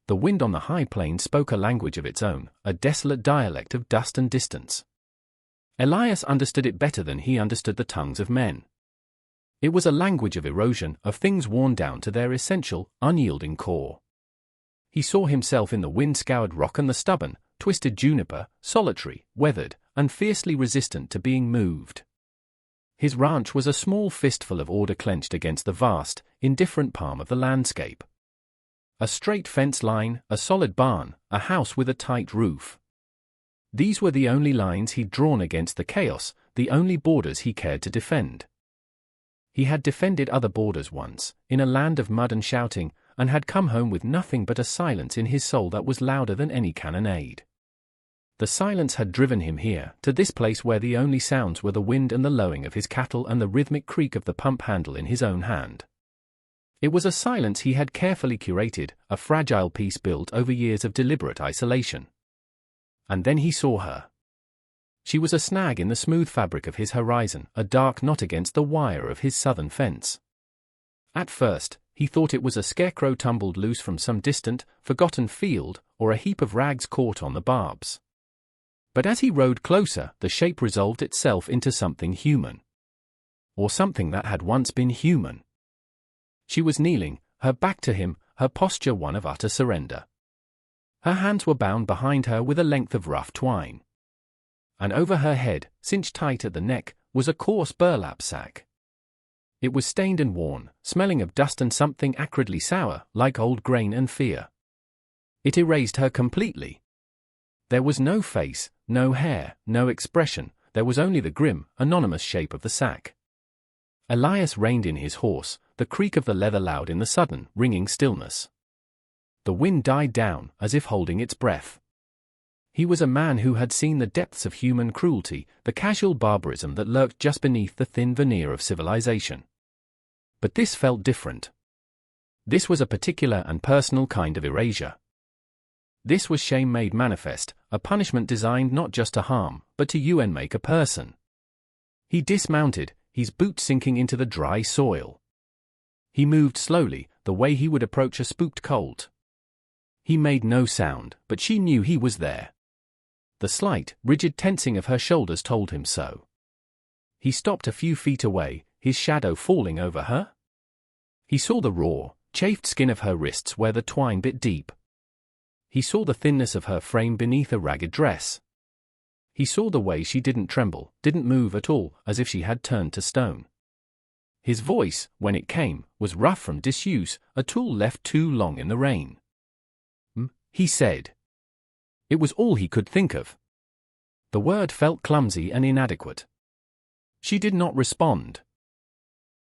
The wind on the high plain spoke a language of its own, a desolate dialect of dust and distance. Elias understood it better than he understood the tongues of men. It was a language of erosion, of things worn down to their essential, unyielding core. He saw himself in the wind-scoured rock and the stubborn, twisted juniper, solitary, weathered, and fiercely resistant to being moved. His ranch was a small fistful of order clenched against the vast, indifferent palm of the landscape. A straight fence line, a solid barn, a house with a tight roof. These were the only lines he'd drawn against the chaos, the only borders he cared to defend. He had defended other borders once, in a land of mud and shouting, and had come home with nothing but a silence in his soul that was louder than any cannonade. The silence had driven him here, to this place where the only sounds were the wind and the lowing of his cattle and the rhythmic creak of the pump handle in his own hand. It was a silence he had carefully curated, a fragile piece built over years of deliberate isolation. And then he saw her. She was a snag in the smooth fabric of his horizon, a dark knot against the wire of his southern fence. At first, he thought it was a scarecrow tumbled loose from some distant, forgotten field, or a heap of rags caught on the barbs. But as he rode closer, the shape resolved itself into something human. Or something that had once been human. She was kneeling, her back to him, her posture one of utter surrender. Her hands were bound behind her with a length of rough twine. And over her head, cinched tight at the neck, was a coarse burlap sack. It was stained and worn, smelling of dust and something acridly sour, like old grain and fear. It erased her completely. There was no face, no hair, no expression, there was only the grim, anonymous shape of the sack. Elias reined in his horse, the creak of the leather loud in the sudden, ringing stillness. The wind died down, as if holding its breath. He was a man who had seen the depths of human cruelty, the casual barbarism that lurked just beneath the thin veneer of civilization. But this felt different. This was a particular and personal kind of erasure. This was shame made manifest, a punishment designed not just to harm, but to make a person. He dismounted, his boots sinking into the dry soil. He moved slowly, the way he would approach a spooked colt. He made no sound, but she knew he was there. The slight, rigid tensing of her shoulders told him so. He stopped a few feet away, his shadow falling over her. He saw the raw, chafed skin of her wrists where the twine bit deep. He saw the thinness of her frame beneath a ragged dress. He saw the way she didn't tremble, didn't move at all, as if she had turned to stone. His voice, when it came, was rough from disuse, a tool left too long in the rain. He said. It was all he could think of. The word felt clumsy and inadequate. She did not respond.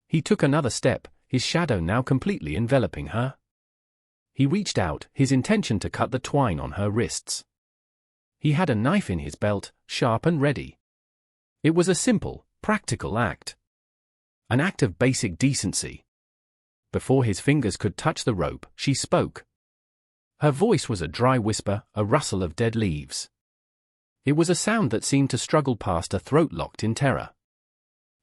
He took another step, his shadow now completely enveloping her. He reached out, his intention to cut the twine on her wrists. He had a knife in his belt, sharp and ready. It was a simple, practical act. An act of basic decency. Before his fingers could touch the rope, she spoke. Her voice was a dry whisper, a rustle of dead leaves. It was a sound that seemed to struggle past a throat locked in terror.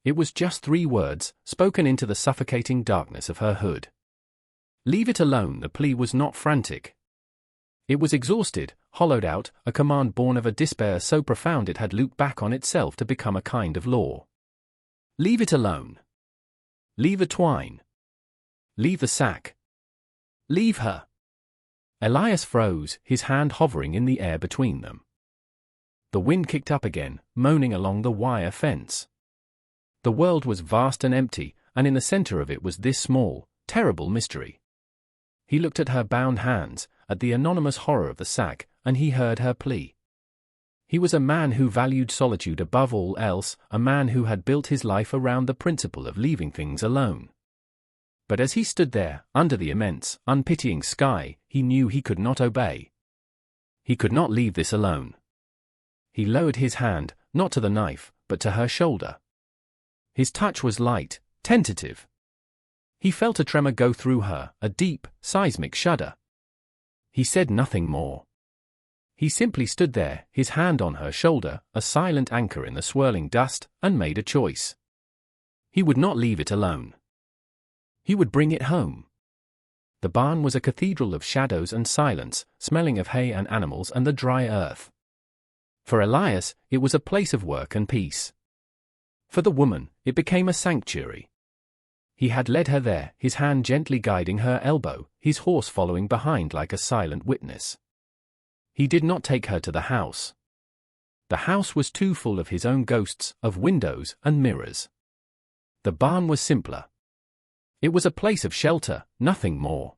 It was just 3 words, spoken into the suffocating darkness of her hood. Leave it alone. The plea was not frantic. It was exhausted, hollowed out, a command born of a despair so profound it had looped back on itself to become a kind of law. Leave it alone. Leave the twine. Leave the sack. Leave her. Elias froze, his hand hovering in the air between them. The wind kicked up again, moaning along the wire fence. The world was vast and empty, and in the center of it was this small, terrible mystery. He looked at her bound hands, at the anonymous horror of the sack, and he heard her plea. He was a man who valued solitude above all else, a man who had built his life around the principle of leaving things alone. But as he stood there, under the immense, unpitying sky, he knew he could not obey. He could not leave this alone. He lowered his hand, not to the knife, but to her shoulder. His touch was light, tentative. He felt a tremor go through her, a deep, seismic shudder. He said nothing more. He simply stood there, his hand on her shoulder, a silent anchor in the swirling dust, and made a choice. He would not leave it alone. He would bring it home. The barn was a cathedral of shadows and silence, smelling of hay and animals and the dry earth. For Elias, it was a place of work and peace. For the woman, it became a sanctuary. He had led her there, his hand gently guiding her elbow, his horse following behind like a silent witness. He did not take her to the house. The house was too full of his own ghosts, of windows and mirrors. The barn was simpler. It was a place of shelter, nothing more.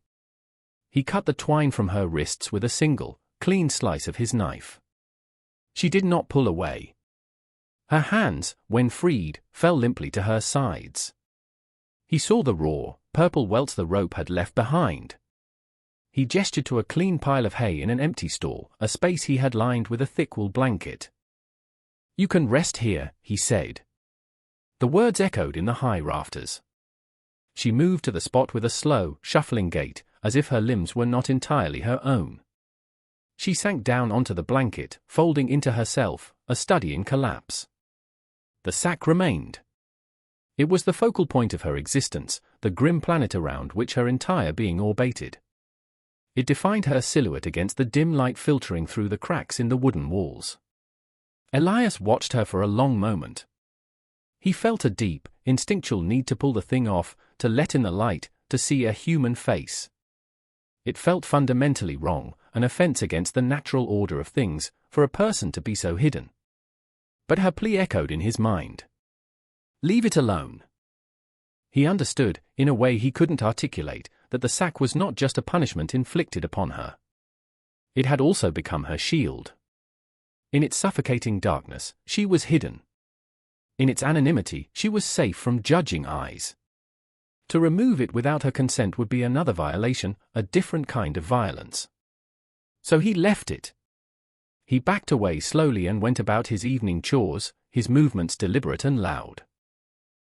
He cut the twine from her wrists with a single, clean slice of his knife. She did not pull away. Her hands, when freed, fell limply to her sides. He saw the raw, purple welts the rope had left behind. He gestured to a clean pile of hay in an empty stall, a space he had lined with a thick wool blanket. "You can rest here," he said. The words echoed in the high rafters. She moved to the spot with a slow, shuffling gait, as if her limbs were not entirely her own. She sank down onto the blanket, folding into herself, a study in collapse. The sack remained. It was the focal point of her existence, the grim planet around which her entire being orbited. It defined her silhouette against the dim light filtering through the cracks in the wooden walls. Elias watched her for a long moment. He felt a deep, instinctual need to pull the thing off, to let in the light, to see a human face. It felt fundamentally wrong, an offense against the natural order of things, for a person to be so hidden. But her plea echoed in his mind. Leave it alone. He understood, in a way he couldn't articulate, that the sack was not just a punishment inflicted upon her. It had also become her shield. In its suffocating darkness, she was hidden. In its anonymity, she was safe from judging eyes. To remove it without her consent would be another violation, a different kind of violence. So he left it. He backed away slowly and went about his evening chores, his movements deliberate and loud.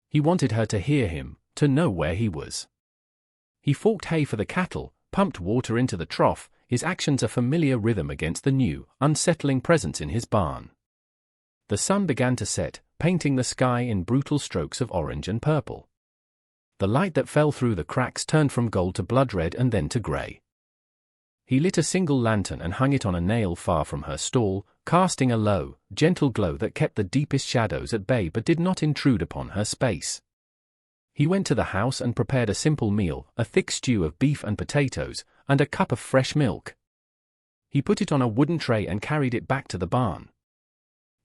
He wanted her to hear him, to know where he was. He forked hay for the cattle, pumped water into the trough, his actions a familiar rhythm against the new, unsettling presence in his barn. The sun began to set, painting the sky in brutal strokes of orange and purple. The light that fell through the cracks turned from gold to blood red and then to grey. He lit a single lantern and hung it on a nail far from her stall, casting a low, gentle glow that kept the deepest shadows at bay but did not intrude upon her space. He went to the house and prepared a simple meal, a thick stew of beef and potatoes, and a cup of fresh milk. He put it on a wooden tray and carried it back to the barn.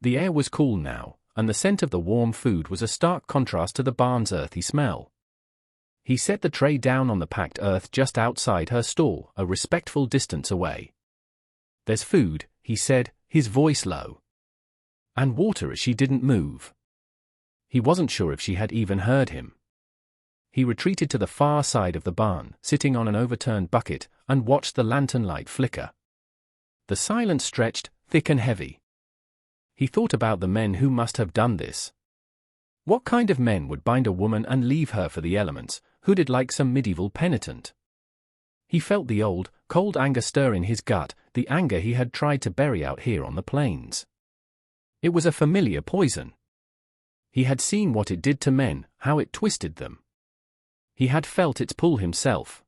The air was cool now, and the scent of the warm food was a stark contrast to the barn's earthy smell. He set the tray down on the packed earth just outside her stall, a respectful distance away. "There's food," he said, his voice low. "And water," as she didn't move. He wasn't sure if she had even heard him. He retreated to the far side of the barn, sitting on an overturned bucket, and watched the lantern light flicker. The silence stretched, thick and heavy. He thought about the men who must have done this. What kind of men would bind a woman and leave her for the elements, hooded like some medieval penitent? He felt the old, cold anger stir in his gut, the anger he had tried to bury out here on the plains. It was a familiar poison. He had seen what it did to men, how it twisted them. He had felt its pull himself.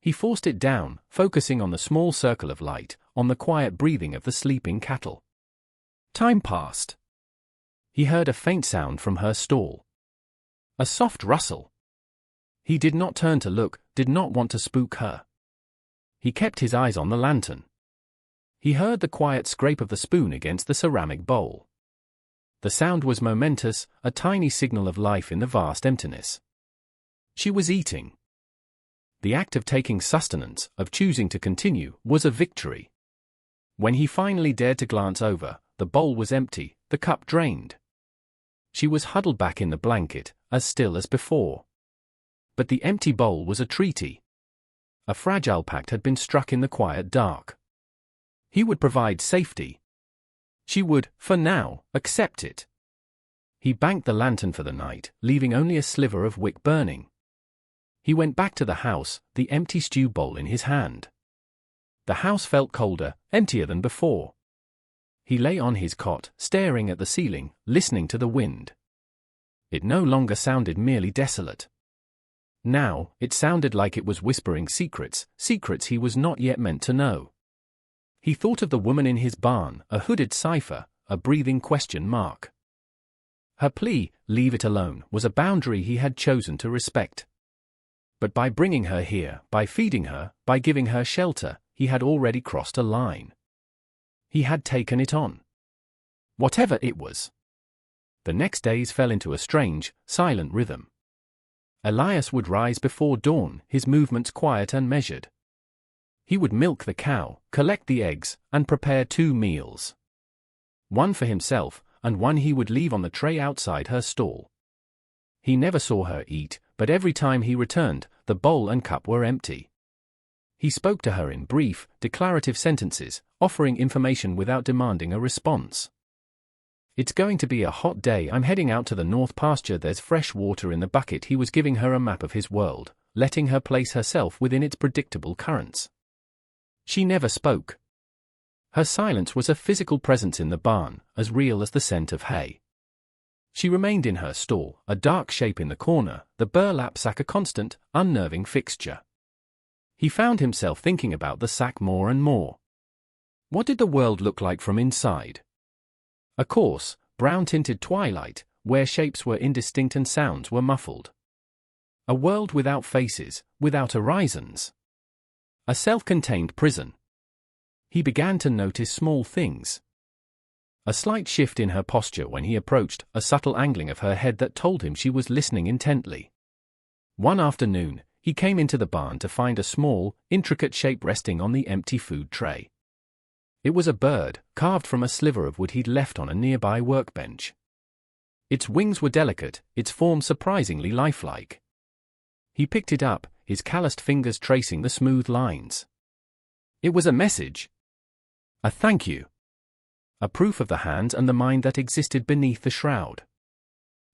He forced it down, focusing on the small circle of light, on the quiet breathing of the sleeping cattle. Time passed. He heard a faint sound from her stall. A soft rustle. He did not turn to look, did not want to spook her. He kept his eyes on the lantern. He heard the quiet scrape of the spoon against the ceramic bowl. The sound was momentous, a tiny signal of life in the vast emptiness. She was eating. The act of taking sustenance, of choosing to continue, was a victory. When he finally dared to glance over, the bowl was empty, the cup drained. She was huddled back in the blanket, as still as before. But the empty bowl was a treaty. A fragile pact had been struck in the quiet dark. He would provide safety. She would, for now, accept it. He banked the lantern for the night, leaving only a sliver of wick burning. He went back to the house, the empty stew bowl in his hand. The house felt colder, emptier than before. He lay on his cot, staring at the ceiling, listening to the wind. It no longer sounded merely desolate. Now, it sounded like it was whispering secrets, secrets he was not yet meant to know. He thought of the woman in his barn, a hooded cipher, a breathing question mark. Her plea, "Leave it alone," was a boundary he had chosen to respect. But by bringing her here, by feeding her, by giving her shelter, he had already crossed a line. He had taken it on. Whatever it was. The next days fell into a strange, silent rhythm. Elias would rise before dawn, his movements quiet and measured. He would milk the cow, collect the eggs, and prepare 2 meals. One for himself, and one he would leave on the tray outside her stall. He never saw her eat, but every time he returned, the bowl and cup were empty. He spoke to her in brief, declarative sentences, offering information without demanding a response. "It's going to be a hot day. I'm heading out to the north pasture. There's fresh water in the bucket." He was giving her a map of his world, letting her place herself within its predictable currents. She never spoke. Her silence was a physical presence in the barn, as real as the scent of hay. She remained in her stall, a dark shape in the corner, the burlap sack a constant, unnerving fixture. He found himself thinking about the sack more and more. What did the world look like from inside? A coarse, brown-tinted twilight, where shapes were indistinct and sounds were muffled. A world without faces, without horizons. A self-contained prison. He began to notice small things. A slight shift in her posture when he approached, a subtle angling of her head that told him she was listening intently. One afternoon, he came into the barn to find a small, intricate shape resting on the empty food tray. It was a bird, carved from a sliver of wood he'd left on a nearby workbench. Its wings were delicate, its form surprisingly lifelike. He picked it up, his calloused fingers tracing the smooth lines. It was a message. A thank you. A proof of the hands and the mind that existed beneath the shroud.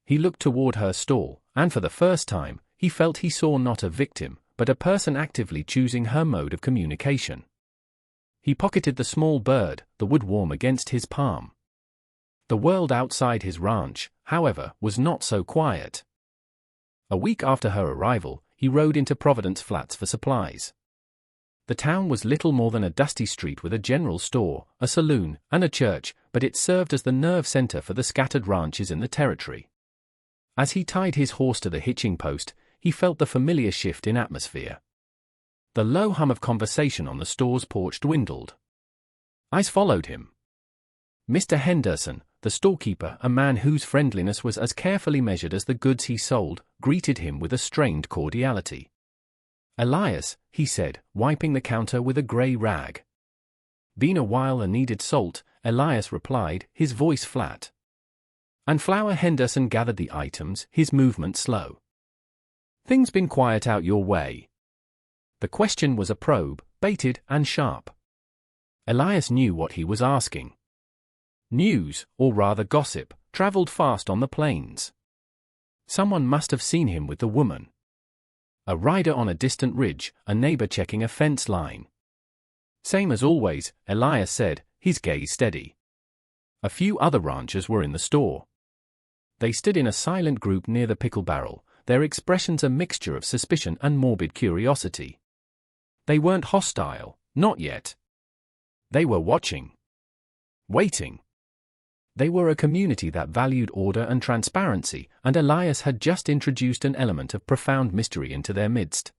He looked toward her stall, and for the first time, he felt he saw not a victim, but a person actively choosing her mode of communication. He pocketed the small bird, the wood warm against his palm. The world outside his ranch, however, was not so quiet. A week after her arrival, he rode into Providence Flats for supplies. The town was little more than a dusty street with a general store, a saloon, and a church, but it served as the nerve center for the scattered ranches in the territory. As he tied his horse to the hitching post, he felt the familiar shift in atmosphere. The low hum of conversation on the store's porch dwindled. Eyes followed him. Mr. Henderson, the storekeeper, a man whose friendliness was as carefully measured as the goods he sold, greeted him with a strained cordiality. "Elias," he said, wiping the counter with a gray rag. "Been a while and needed salt," Elias replied, his voice flat. "And flour?" Henderson gathered the items, his movement slow. "Things been quiet out your way?" The question was a probe, baited and sharp. Elias knew what he was asking. News, or rather gossip, traveled fast on the plains. Someone must have seen him with the woman. A rider on a distant ridge, a neighbor checking a fence line. "Same as always," Elias said, his gaze steady. A few other ranchers were in the store. They stood in a silent group near the pickle barrel, their expressions a mixture of suspicion and morbid curiosity. They weren't hostile, not yet. They were watching. Waiting. They were a community that valued order and transparency, and Elias had just introduced an element of profound mystery into their midst.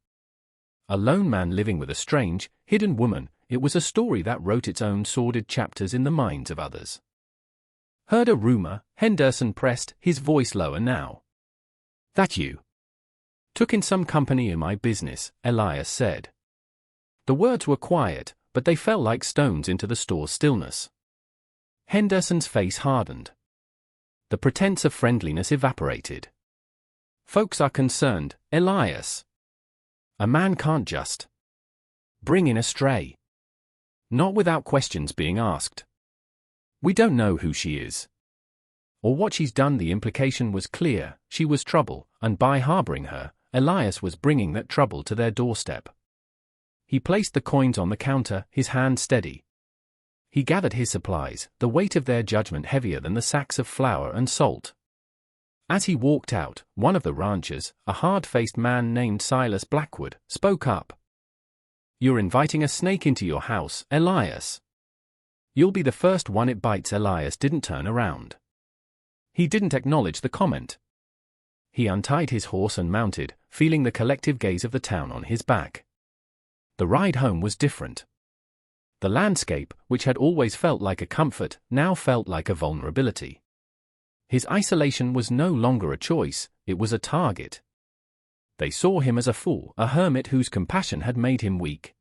A lone man living with a strange, hidden woman, it was a story that wrote its own sordid chapters in the minds of others. "Heard a rumor?" Henderson pressed, his voice lower now. "That you took in some company in my business," Elias said. The words were quiet, but they fell like stones into the store's stillness. Henderson's face hardened. The pretense of friendliness evaporated. "Folks are concerned, Elias. A man can't just bring in a stray. Not without questions being asked. We don't know who she is. Or what she's done." The implication was clear, she was trouble, and by harboring her, Elias was bringing that trouble to their doorstep. He placed the coins on the counter, his hand steady. He gathered his supplies, the weight of their judgment heavier than the sacks of flour and salt. As he walked out, one of the ranchers, a hard-faced man named Silas Blackwood, spoke up. "You're inviting a snake into your house, Elias." "You'll be the first one it bites." Elias didn't turn around. He didn't acknowledge the comment. He untied his horse and mounted, feeling the collective gaze of the town on his back. The ride home was different. The landscape, which had always felt like a comfort, now felt like a vulnerability. His isolation was no longer a choice, it was a target. They saw him as a fool, a hermit whose compassion had made him weak.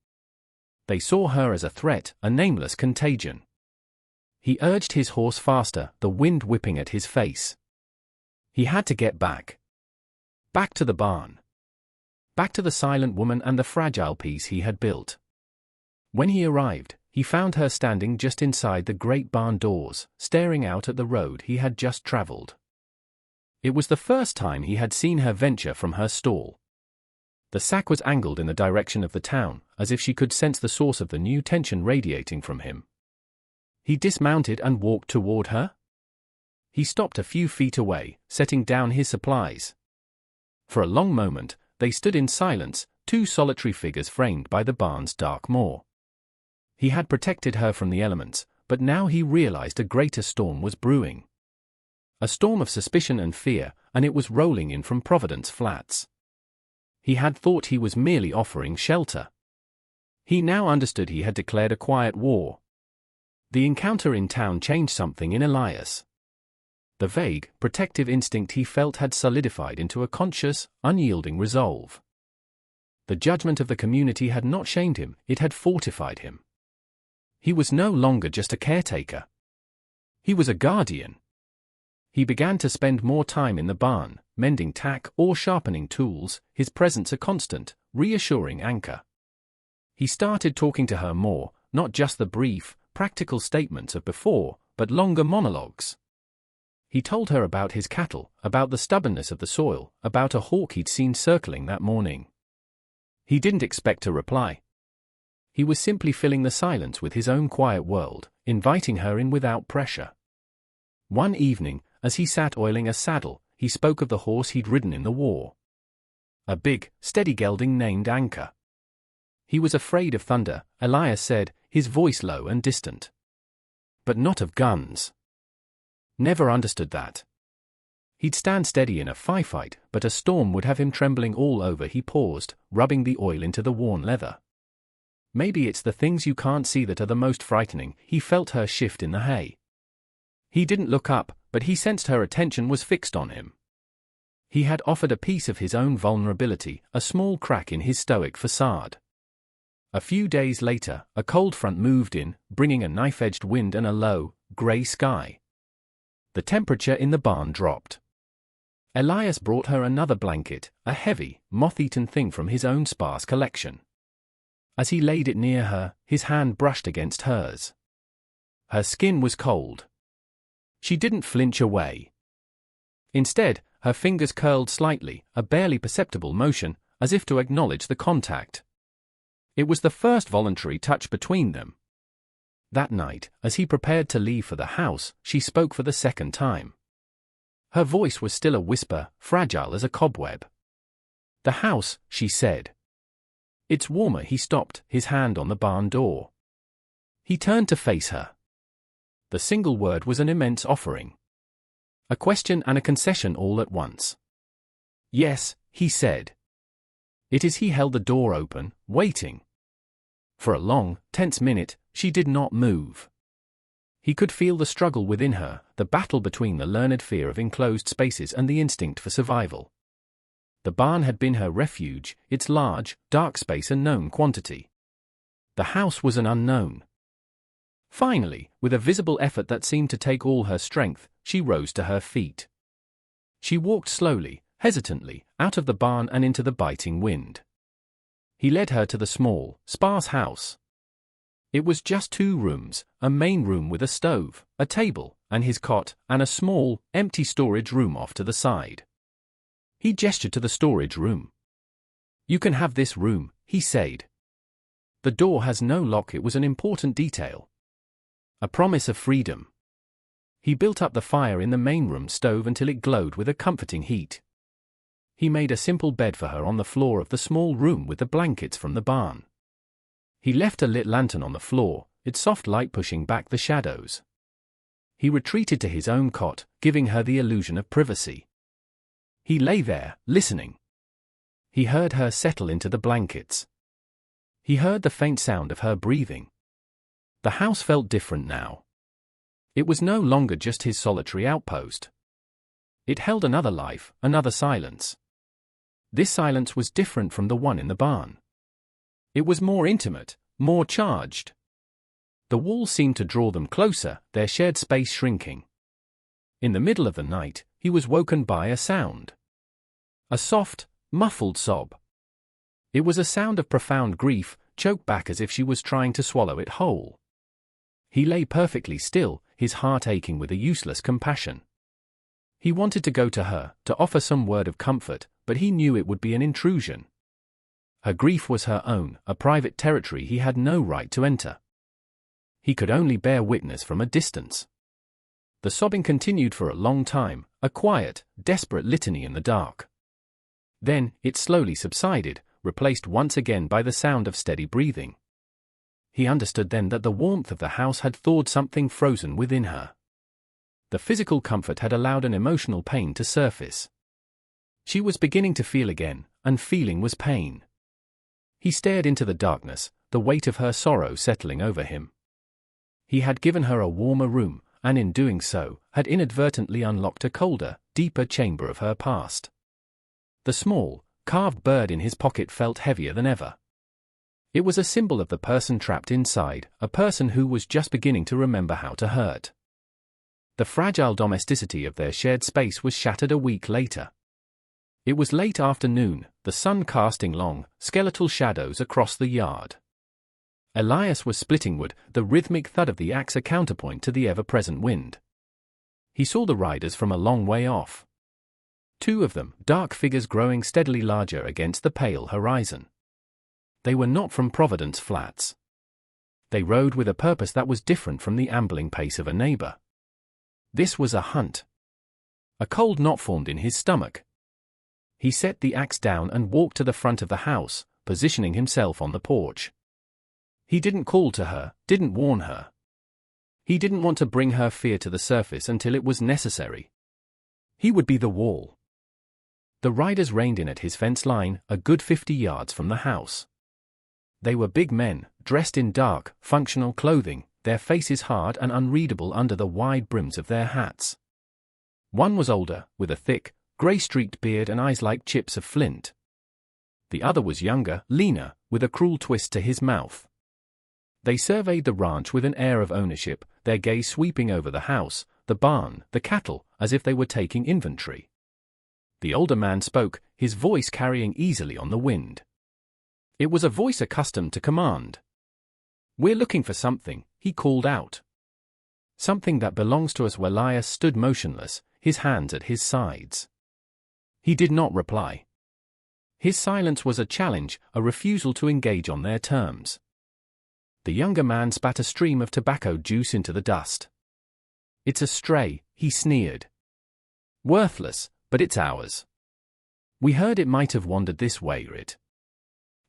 They saw her as a threat, a nameless contagion. He urged his horse faster, the wind whipping at his face. He had to get back. Back to the barn. Back to the silent woman and the fragile peace he had built. When he arrived, he found her standing just inside the great barn doors, staring out at the road he had just traveled. It was the first time he had seen her venture from her stall. The sack was angled in the direction of the town, as if she could sense the source of the new tension radiating from him. He dismounted and walked toward her. He stopped a few feet away, setting down his supplies. For a long moment, they stood in silence, two solitary figures framed by the barn's dark moor. He had protected her from the elements, but now he realized a greater storm was brewing. A storm of suspicion and fear, and it was rolling in from Providence Flats. He had thought he was merely offering shelter. He now understood he had declared a quiet war. The encounter in town changed something in Elias. The vague, protective instinct he felt had solidified into a conscious, unyielding resolve. The judgment of the community had not shamed him, it had fortified him. He was no longer just a caretaker. He was a guardian. He began to spend more time in the barn, mending tack or sharpening tools, his presence a constant, reassuring anchor. He started talking to her more, not just the brief, practical statements of before, but longer monologues. He told her about his cattle, about the stubbornness of the soil, about a hawk he'd seen circling that morning. He didn't expect a reply. He was simply filling the silence with his own quiet world, inviting her in without pressure. One evening, as he sat oiling a saddle, he spoke of the horse he'd ridden in the war. A big, steady gelding named Anchor. He was afraid of thunder, Elias said, his voice low and distant. But not of guns. Never understood that. He'd stand steady in a firefight, but a storm would have him trembling all over. He paused, rubbing the oil into the worn leather. Maybe it's the things you can't see that are the most frightening. He felt her shift in the hay. He didn't look up, but he sensed her attention was fixed on him. He had offered a piece of his own vulnerability, a small crack in his stoic facade. A few days later, a cold front moved in, bringing a knife-edged wind and a low, grey sky. The temperature in the barn dropped. Elias brought her another blanket, a heavy, moth-eaten thing from his own sparse collection. As he laid it near her, his hand brushed against hers. Her skin was cold. She didn't flinch away. Instead, her fingers curled slightly, a barely perceptible motion, as if to acknowledge the contact. It was the first voluntary touch between them. That night, as he prepared to leave for the house, she spoke for the second time. Her voice was still a whisper, fragile as a cobweb. "The house," she said. "It's warmer." He stopped, his hand on the barn door. He turned to face her. The single word was an immense offering. A question and a concession all at once. "Yes," he said. It is he held the door open, waiting. For a long, tense minute, she did not move. He could feel the struggle within her, the battle between the learned fear of enclosed spaces and the instinct for survival. The barn had been her refuge, its large, dark space a known quantity. The house was an unknown. Finally, with a visible effort that seemed to take all her strength, she rose to her feet. She walked slowly, hesitantly, out of the barn and into the biting wind. He led her to the small, sparse house. It was just 2 rooms, a main room with a stove, a table, and his cot, and a small, empty storage room off to the side. He gestured to the storage room. "You can have this room," he said. "The door has no lock." It was an important detail. A promise of freedom. He built up the fire in the main room stove until it glowed with a comforting heat. He made a simple bed for her on the floor of the small room with the blankets from the barn. He left a lit lantern on the floor, its soft light pushing back the shadows. He retreated to his own cot, giving her the illusion of privacy. He lay there, listening. He heard her settle into the blankets. He heard the faint sound of her breathing. The house felt different now. It was no longer just his solitary outpost. It held another life, another silence. This silence was different from the one in the barn. It was more intimate, more charged. The walls seemed to draw them closer, their shared space shrinking. In the middle of the night, he was woken by a sound. A soft, muffled sob. It was a sound of profound grief, choked back as if she was trying to swallow it whole. He lay perfectly still, his heart aching with a useless compassion. He wanted to go to her, to offer some word of comfort, but he knew it would be an intrusion. Her grief was her own, a private territory he had no right to enter. He could only bear witness from a distance. The sobbing continued for a long time, a quiet, desperate litany in the dark. Then, it slowly subsided, replaced once again by the sound of steady breathing. He understood then that the warmth of the house had thawed something frozen within her. The physical comfort had allowed an emotional pain to surface. She was beginning to feel again, and feeling was pain. He stared into the darkness, the weight of her sorrow settling over him. He had given her a warmer room, and in doing so, had inadvertently unlocked a colder, deeper chamber of her past. The small, carved bird in his pocket felt heavier than ever. It was a symbol of the person trapped inside, a person who was just beginning to remember how to hurt. The fragile domesticity of their shared space was shattered a week later. It was late afternoon, the sun casting long, skeletal shadows across the yard. Elias was splitting wood, the rhythmic thud of the axe a counterpoint to the ever-present wind. He saw the riders from a long way off. Two of them, dark figures growing steadily larger against the pale horizon. They were not from Providence Flats. They rode with a purpose that was different from the ambling pace of a neighbor. This was a hunt. A cold knot formed in his stomach. He set the axe down and walked to the front of the house, positioning himself on the porch. He didn't call to her, didn't warn her. He didn't want to bring her fear to the surface until it was necessary. He would be the wall. The riders reined in at his fence line, a good 50 yards from the house. They were big men, dressed in dark, functional clothing, their faces hard and unreadable under the wide brims of their hats. One was older, with a thick, grey-streaked beard and eyes like chips of flint. The other was younger, leaner, with a cruel twist to his mouth. They surveyed the ranch with an air of ownership, their gaze sweeping over the house, the barn, the cattle, as if they were taking inventory. The older man spoke, his voice carrying easily on the wind. It was a voice accustomed to command. "We're looking for something," he called out. "Something that belongs to us." Elias stood motionless, his hands at his sides. He did not reply. His silence was a challenge, a refusal to engage on their terms. The younger man spat a stream of tobacco juice into the dust. "It's a stray," he sneered. "Worthless, but it's ours. We heard it might have wandered this way."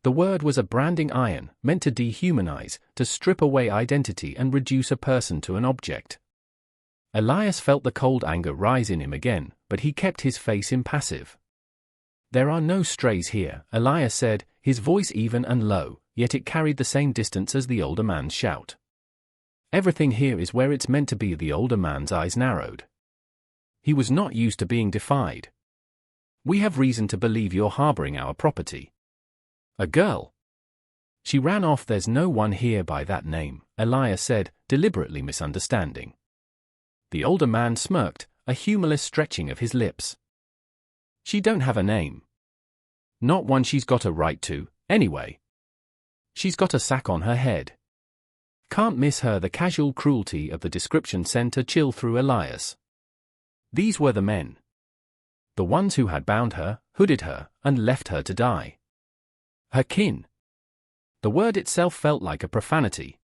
The word was a branding iron, meant to dehumanize, to strip away identity and reduce a person to an object. Elias felt the cold anger rise in him again, but he kept his face impassive. "There are no strays here," Elias said, his voice even and low, yet it carried the same distance as the older man's shout. "Everything here is where it's meant to be." The older man's eyes narrowed. He was not used to being defied. "We have reason to believe you're harboring our property." "A girl? She ran off." "There's no one here by that name," Elias said, deliberately misunderstanding. The older man smirked, a humorless stretching of his lips. "She don't have a name. Not one she's got a right to, anyway. She's got a sack on her head. Can't miss her." The casual cruelty of the description sent a chill through Elias. These were the men. The ones who had bound her, hooded her, and left her to die. Her kin. The word itself felt like a profanity.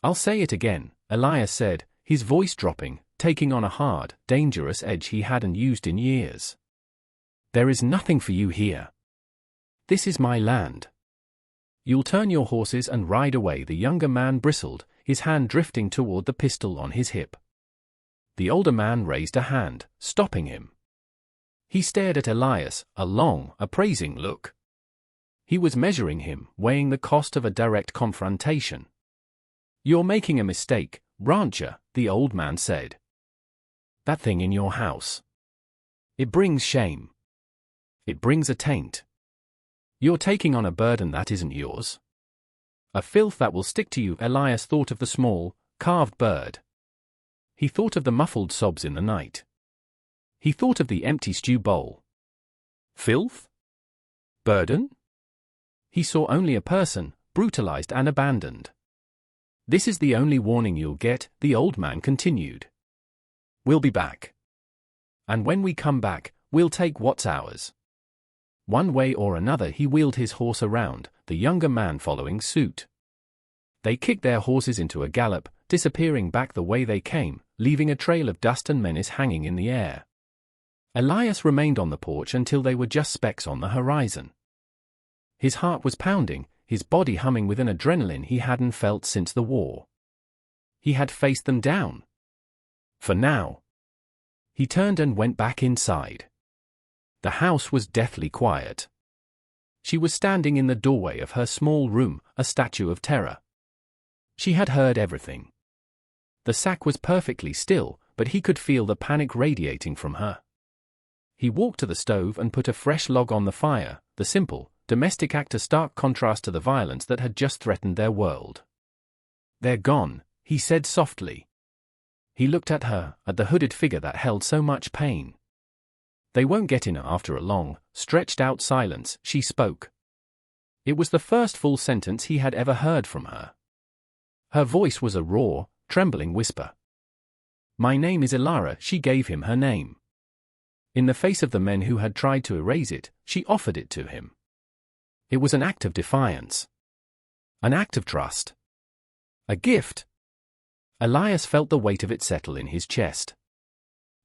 "I'll say it again," Elias said, his voice dropping, taking on a hard, dangerous edge he hadn't used in years. "There is nothing for you here. This is my land. You'll turn your horses and ride away." The younger man bristled, his hand drifting toward the pistol on his hip. The older man raised a hand, stopping him. He stared at Elias, a long, appraising look. He was measuring him, weighing the cost of a direct confrontation. "You're making a mistake, rancher," the old man said. "That thing in your house. It brings shame. It brings a taint. You're taking on a burden that isn't yours. A filth that will stick to you." Elias thought of the small, carved bird. He thought of the muffled sobs in the night. He thought of the empty stew bowl. Filth? Burden? He saw only a person, brutalized and abandoned. "This is the only warning you'll get," the old man continued. "We'll be back. And when we come back, we'll take what's ours." One way or another he wheeled his horse around, the younger man following suit. They kicked their horses into a gallop, disappearing back the way they came, leaving a trail of dust and menace hanging in the air. Elias remained on the porch until they were just specks on the horizon. His heart was pounding, his body humming with an adrenaline he hadn't felt since the war. He had faced them down. For now. He turned and went back inside. The house was deathly quiet. She was standing in the doorway of her small room, a statue of terror. She had heard everything. The sack was perfectly still, but he could feel the panic radiating from her. He walked to the stove and put a fresh log on the fire, the simple, domestic act a stark contrast to the violence that had just threatened their world. "They're gone," he said softly. He looked at her, at the hooded figure that held so much pain. "They won't get in." After a long, stretched-out silence, she spoke. It was the first full sentence he had ever heard from her. Her voice was a raw, trembling whisper. "My name is Ilara." She gave him her name. In the face of the men who had tried to erase it, she offered it to him. It was an act of defiance. An act of trust. A gift. Elias felt the weight of it settle in his chest.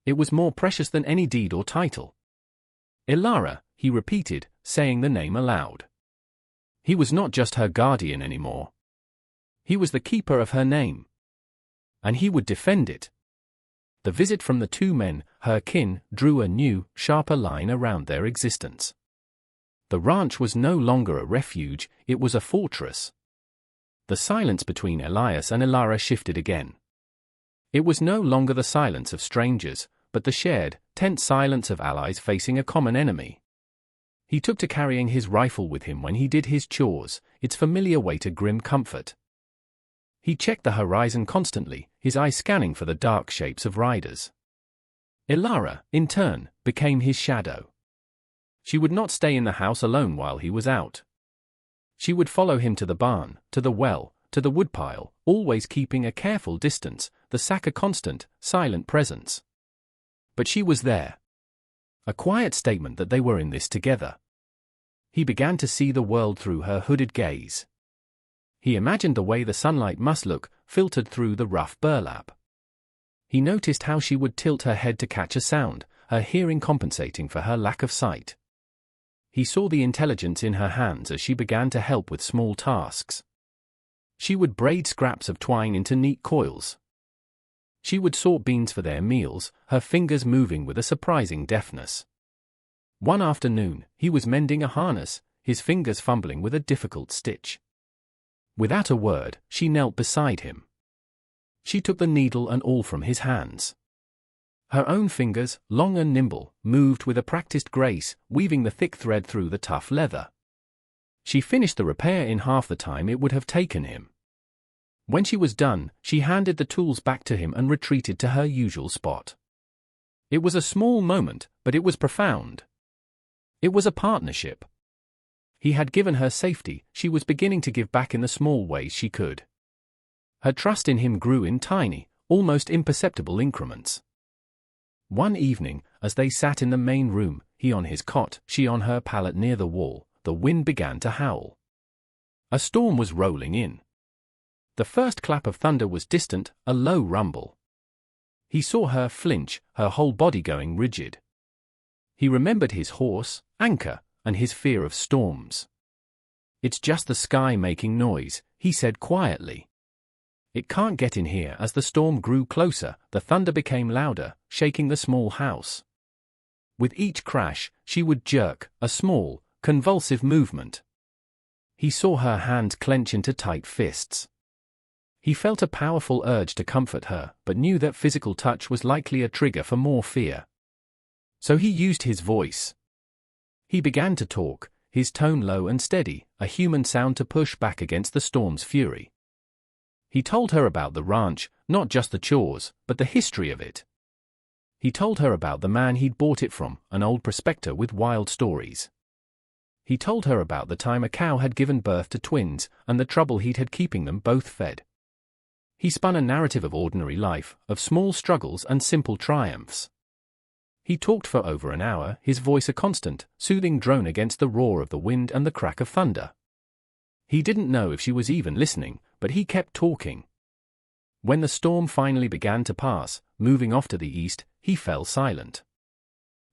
It was more precious than any deed or title. "Ilara," he repeated, saying the name aloud. He was not just her guardian anymore. He was the keeper of her name. And he would defend it. The visit from the two men, her kin, drew a new, sharper line around their existence. The ranch was no longer a refuge, it was a fortress. The silence between Elias and Ilara shifted again. It was no longer the silence of strangers, but the shared, tense silence of allies facing a common enemy. He took to carrying his rifle with him when he did his chores, its familiar weight a grim comfort. He checked the horizon constantly, his eyes scanning for the dark shapes of riders. Ilara, in turn, became his shadow. She would not stay in the house alone while he was out. She would follow him to the barn, to the well, to the woodpile, always keeping a careful distance, the sack a constant, silent presence. But she was there. A quiet statement that they were in this together. He began to see the world through her hooded gaze. He imagined the way the sunlight must look, filtered through the rough burlap. He noticed how she would tilt her head to catch a sound, her hearing compensating for her lack of sight. He saw the intelligence in her hands as she began to help with small tasks. She would braid scraps of twine into neat coils. She would sort beans for their meals, her fingers moving with a surprising deftness. One afternoon, he was mending a harness, his fingers fumbling with a difficult stitch. Without a word, she knelt beside him. She took the needle and awl from his hands. Her own fingers, long and nimble, moved with a practiced grace, weaving the thick thread through the tough leather. She finished the repair in half the time it would have taken him. When she was done, she handed the tools back to him and retreated to her usual spot. It was a small moment, but it was profound. It was a partnership. He had given her safety, she was beginning to give back in the small ways she could. Her trust in him grew in tiny, almost imperceptible increments. One evening, as they sat in the main room, he on his cot, she on her pallet near the wall, the wind began to howl. A storm was rolling in. The first clap of thunder was distant, a low rumble. He saw her flinch, her whole body going rigid. He remembered his horse, Anchor, and his fear of storms. "It's just the sky making noise," he said quietly. "It can't get in here." As the storm grew closer, the thunder became louder, shaking the small house. With each crash, she would jerk, a small, convulsive movement. He saw her hands clench into tight fists. He felt a powerful urge to comfort her, but knew that physical touch was likely a trigger for more fear. So he used his voice. He began to talk, his tone low and steady, a human sound to push back against the storm's fury. He told her about the ranch, not just the chores, but the history of it. He told her about the man he'd bought it from, an old prospector with wild stories. He told her about the time a cow had given birth to twins, and the trouble he'd had keeping them both fed. He spun a narrative of ordinary life, of small struggles and simple triumphs. He talked for over an hour, his voice a constant, soothing drone against the roar of the wind and the crack of thunder. He didn't know if she was even listening, but he kept talking. When the storm finally began to pass, moving off to the east, he fell silent.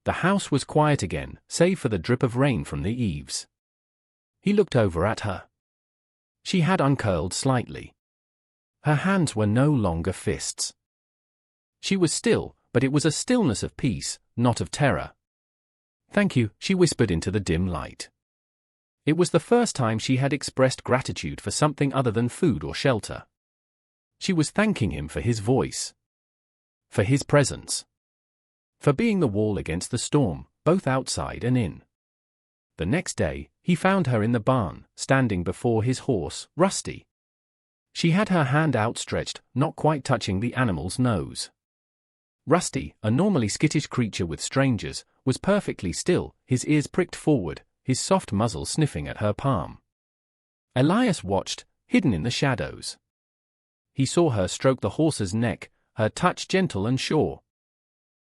The house was quiet again, save for the drip of rain from the eaves. He looked over at her. She had uncurled slightly. Her hands were no longer fists. She was still, but it was a stillness of peace, not of terror. "Thank you," she whispered into the dim light. It was the first time she had expressed gratitude for something other than food or shelter. She was thanking him for his voice, for his presence, for being the wall against the storm, both outside and in. The next day, he found her in the barn, standing before his horse, Rusty. She had her hand outstretched, not quite touching the animal's nose. Rusty, a normally skittish creature with strangers, was perfectly still, his ears pricked forward, his soft muzzle sniffing at her palm. Elias watched, hidden in the shadows. He saw her stroke the horse's neck, her touch gentle and sure.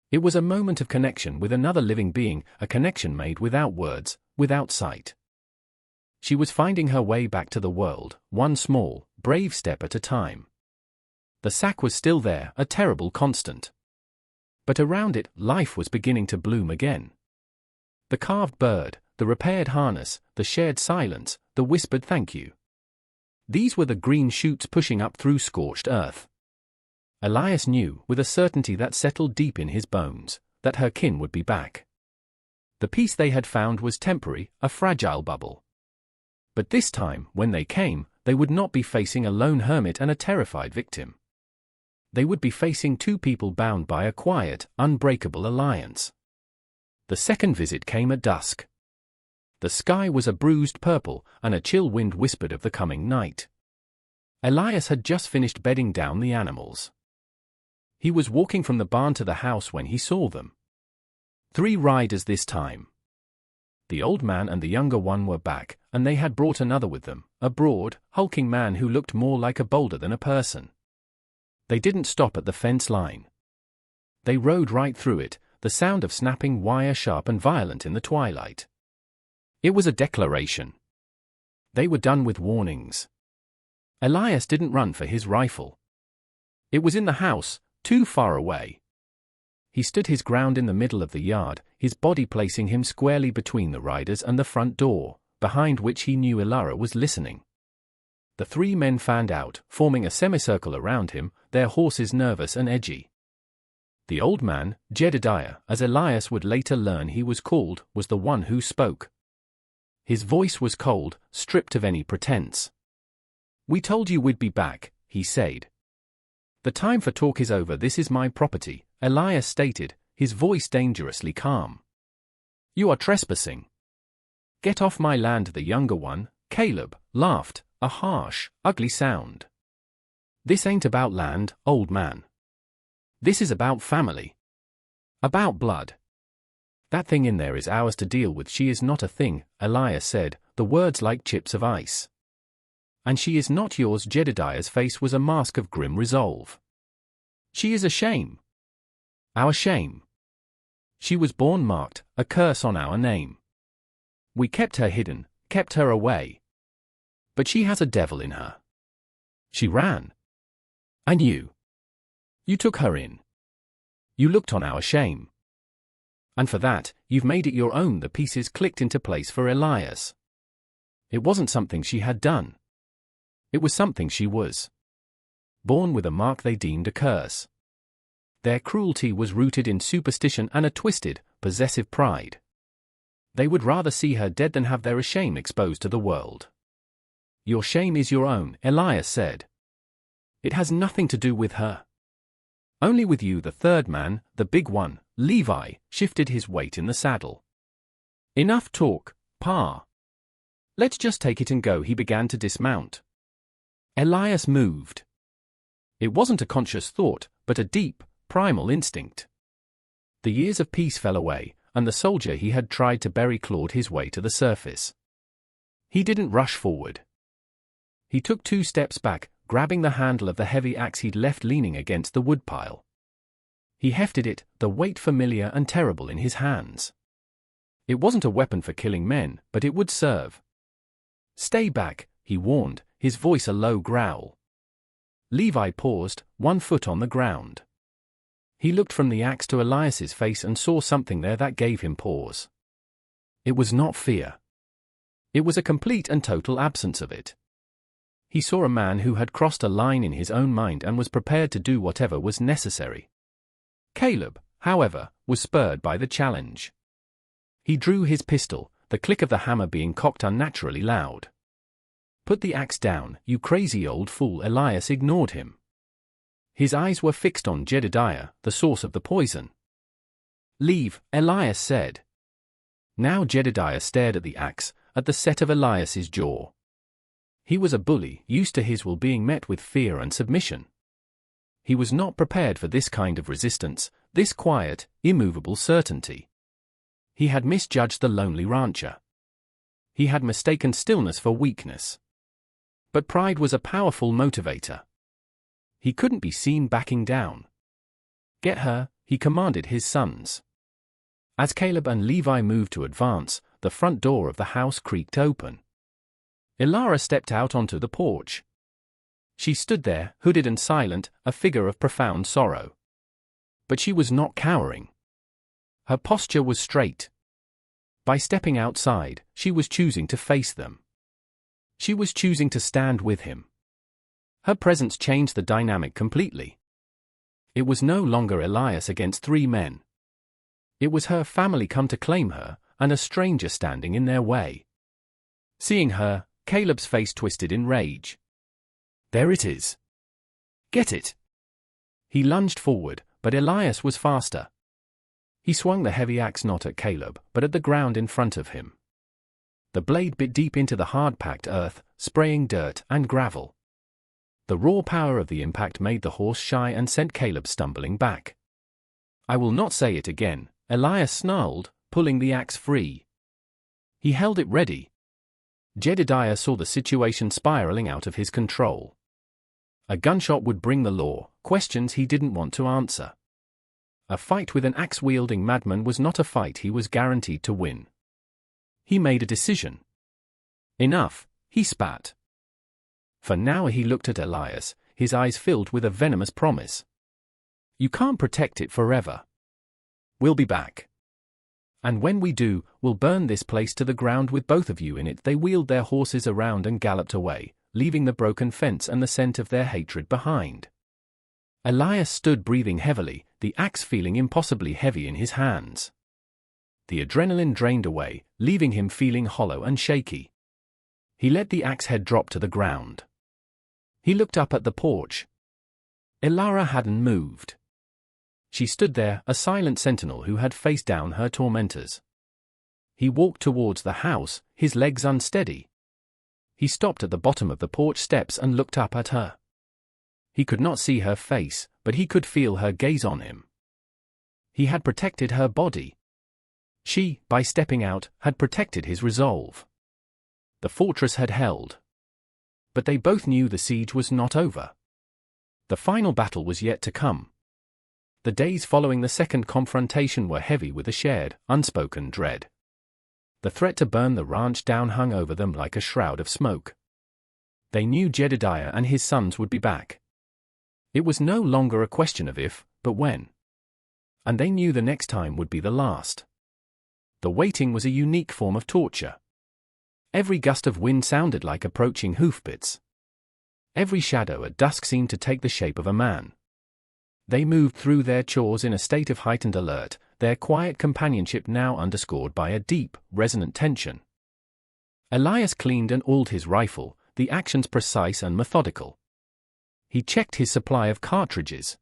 It was a moment of connection with another living being, a connection made without words, without sight. She was finding her way back to the world, one small, brave step at a time. The sack was still there, a terrible constant. But around it, life was beginning to bloom again. The carved bird, the repaired harness, the shared silence, the whispered thank you. These were the green shoots pushing up through scorched earth. Elias knew, with a certainty that settled deep in his bones, that her kin would be back. The peace they had found was temporary, a fragile bubble. But this time, when they came, they would not be facing a lone hermit and a terrified victim. They would be facing two people bound by a quiet, unbreakable alliance. The second visit came at dusk. The sky was a bruised purple, and a chill wind whispered of the coming night. Elias had just finished bedding down the animals. He was walking from the barn to the house when he saw them. 3 riders this time. The old man and the younger one were back, and they had brought another with them, a broad, hulking man who looked more like a boulder than a person. They didn't stop at the fence line. They rode right through it, the sound of snapping wire sharp and violent in the twilight. It was a declaration. They were done with warnings. Elias didn't run for his rifle. It was in the house, too far away. He stood his ground in the middle of the yard, his body placing him squarely between the riders and the front door, behind which he knew Ilara was listening. The 3 men fanned out, forming a semicircle around him, their horses nervous and edgy. The old man, Jedediah, as Elias would later learn he was called, was the one who spoke. His voice was cold, stripped of any pretense. "We told you we'd be back," he said. "The time for talk is over. This is my property," Elias stated, his voice dangerously calm. "You are trespassing." "Get off my land." The younger one, Caleb, laughed, a harsh, ugly sound. "This ain't about land, old man. This is about family. About blood. That thing in there is ours to deal with." "She is not a thing," Elias said, the words like chips of ice. "And she is not yours." Jedediah's face was a mask of grim resolve. "She is a shame. Our shame. She was born marked, a curse on our name. We kept her hidden, kept her away. But she has a devil in her. She ran. And you took her in. You looked on our shame. And for that, you've made it your own." The pieces clicked into place for Elias. It wasn't something she had done. It was something she was. Born with a mark they deemed a curse. Their cruelty was rooted in superstition and a twisted, possessive pride. They would rather see her dead than have their shame exposed to the world. "Your shame is your own," Elias said. "It has nothing to do with her. Only with you." The third man, the big one, Levi, shifted his weight in the saddle. "Enough talk, Pa. Let's just take it and go." He began to dismount. Elias moved. It wasn't a conscious thought, but a deep, primal instinct. The years of peace fell away, and the soldier he had tried to bury clawed his way to the surface. He didn't rush forward. He took 2 steps back, grabbing the handle of the heavy axe he'd left leaning against the woodpile. He hefted it, the weight familiar and terrible in his hands. It wasn't a weapon for killing men, but it would serve. "Stay back," he warned, his voice a low growl. Levi paused, 1 foot on the ground. He looked from the axe to Elias's face and saw something there that gave him pause. It was not fear. It was a complete and total absence of it. He saw a man who had crossed a line in his own mind and was prepared to do whatever was necessary. Caleb, however, was spurred by the challenge. He drew his pistol, the click of the hammer being cocked unnaturally loud. "Put the axe down, you crazy old fool." Elias ignored him. His eyes were fixed on Jedediah, the source of the poison. "Leave," Elias said. Now Jedediah stared at the axe, at the set of Elias's jaw. He was a bully, used to his will being met with fear and submission. He was not prepared for this kind of resistance, this quiet, immovable certainty. He had misjudged the lonely rancher. He had mistaken stillness for weakness. But pride was a powerful motivator. He couldn't be seen backing down. "Get her," he commanded his sons. As Caleb and Levi moved to advance, the front door of the house creaked open. Ilara stepped out onto the porch. She stood there, hooded and silent, a figure of profound sorrow. But she was not cowering. Her posture was straight. By stepping outside, she was choosing to face them. She was choosing to stand with him. Her presence changed the dynamic completely. It was no longer Elias against 3 men. It was her family come to claim her, and a stranger standing in their way. Seeing her, Caleb's face twisted in rage. "There it is. Get it." He lunged forward, but Elias was faster. He swung the heavy axe not at Caleb, but at the ground in front of him. The blade bit deep into the hard-packed earth, spraying dirt and gravel. The raw power of the impact made the horse shy and sent Caleb stumbling back. "I will not say it again," Elias snarled, pulling the axe free. He held it ready. Jedediah saw the situation spiraling out of his control. A gunshot would bring the law, questions he didn't want to answer. A fight with an axe-wielding madman was not a fight he was guaranteed to win. He made a decision. "Enough," he spat. For now he looked at Elias, his eyes filled with a venomous promise. "You can't protect it forever. We'll be back. And when we do, we'll burn this place to the ground with both of you in it." They wheeled their horses around and galloped away, leaving the broken fence and the scent of their hatred behind. Elias stood breathing heavily, the axe feeling impossibly heavy in his hands. The adrenaline drained away, leaving him feeling hollow and shaky. He let the axe head drop to the ground. He looked up at the porch. Ilara hadn't moved. She stood there, a silent sentinel who had faced down her tormentors. He walked towards the house, his legs unsteady. He stopped at the bottom of the porch steps and looked up at her. He could not see her face, but he could feel her gaze on him. He had protected her body. She, by stepping out, had protected his resolve. The fortress had held. But they both knew the siege was not over. The final battle was yet to come. The days following the second confrontation were heavy with a shared, unspoken dread. The threat to burn the ranch down hung over them like a shroud of smoke. They knew Jedediah and his sons would be back. It was no longer a question of if, but when. And they knew the next time would be the last. The waiting was a unique form of torture. Every gust of wind sounded like approaching hoofbeats. Every shadow at dusk seemed to take the shape of a man. They moved through their chores in a state of heightened alert, their quiet companionship now underscored by a deep, resonant tension. Elias cleaned and oiled his rifle, the actions precise and methodical. He checked his supply of cartridges.